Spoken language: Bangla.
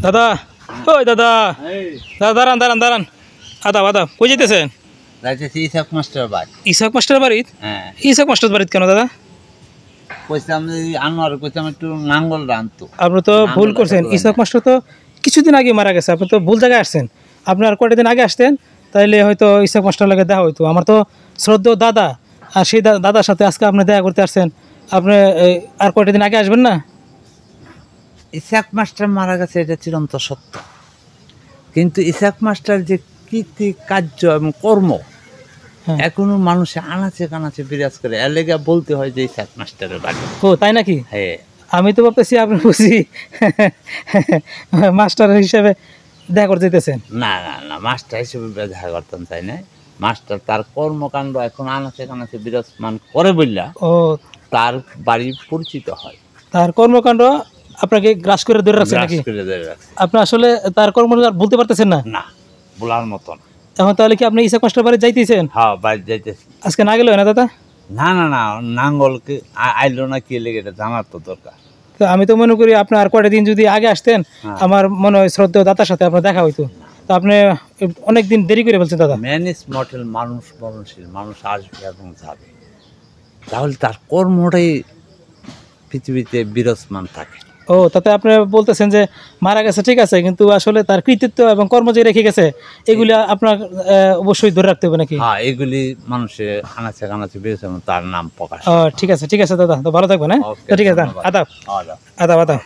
দাদা, ওই দাদা, দাঁড়ান দাঁড়ান দাঁড়ান, আদাব আদাব, কই যেতেছেন? যাইতেছি ইসাক মাস্টার বাড়ি। ইসাক মাস্টার বাড়িত? হ্যাঁ, ইসাক মাস্টার বাড়িত কেন দাদা? কইতাম আনোয়ার কইতাম একটু নাঙ্গল রানতো। আপনি তো ভুল করছেন, ইসাক মাস্টার তো কিছুদিন আগে মারা গেছে, আপনি তো ভুল জায়গায় আসছেন। আপনি আর কয়টা দিন আগে আসতেন তাইলে হয়তো ইসাক মাস্টার লাগে দেখা হইতো। আমার তো শ্রদ্ধেয় দাদা, আর সেই দাদার সাথে আজকে আপনি দেখা করতে আসছেন। আপনি আর কয়টা দিন আগে আসবেন না? ইসাক মাস্টার মারা গেছে এটা চিরন্ত সত্য, কিন্তু ইসাক মাস্টার যে কীর্তি কার্য এবং কর্ম হ্যাঁ। এখনো মানুষে আনাচে কানাচে বিরাজ করে, এর লেগে বলতে হয় যে ইসাক মাস্টারের বাড়ি। ও তাই নাকি? হ্যাঁ, আমি তো ভাবতেছি আপনি বুঝি মাস্টার হিসেবে দেখা করতে যেতেছেন। না না না, মাস্টার হিসেবে দেখা করতাম চাই না। মাস্টার তার কর্মকাণ্ড এখন আনাচে কানাচে বিরাজমান করে বললা ও, তার বাড়ি পরিচিত হয়। তার কর্মকাণ্ড আপনাকে গ্রাস করে ধরে রাখছে গ্রাস নাকি? করে ধরে রাখছে। আপনি আসলে তার কর্মকাণ্ড বলতে পারতেছেন না না, বলার মতন। এখন তাহলে কি আপনি ইসাক মাস্টার বাড়ি যাইতেছেন? হ্যাঁ, বাড়ি যাইতেছি। আজকে না গেলে হয় না দাদা? না না না, নাঙ্গলকে আইলো না কি লেগে এটা জানার তো দরকার। তো আমি তো মনে করি আপনি আর কয়টা দিন যদি আগে আসতেন, হ্যাঁ। আমার মনে হয় শ্রদ্ধেয় দাদার সাথে আপনার দেখা হইতো। তো আপনি অনেক দিন দেরি করে বলছেন দাদা। ম্যানেজ মডেল মানুষ মরণশীল, মানুষ আসবে এবং যাবে, তাহলে তার কর্মটাই পৃথিবীতে বিরাজমান থাকে। ও, তাতে আপনি বলতেছেন যে মারা গেছে ঠিক আছে, কিন্তু আসলে তার কৃতিত্ব এবং কর্ম যে রেখে গেছে এগুলি আপনার অবশ্যই ধরে রাখতে হবে নাকি? হ্যাঁ, এগুলি মানুষের আনাচে কানাচে বিরাজমান, তার নাম প্রকাশ। ঠিক আছে ঠিক আছে দাদা, তো ভালো থাকবেন। হ্যাঁ, ওকে, তো ঠিক আছে, ধন্যবাদ। আদাব আদাব। আদাব আদাব।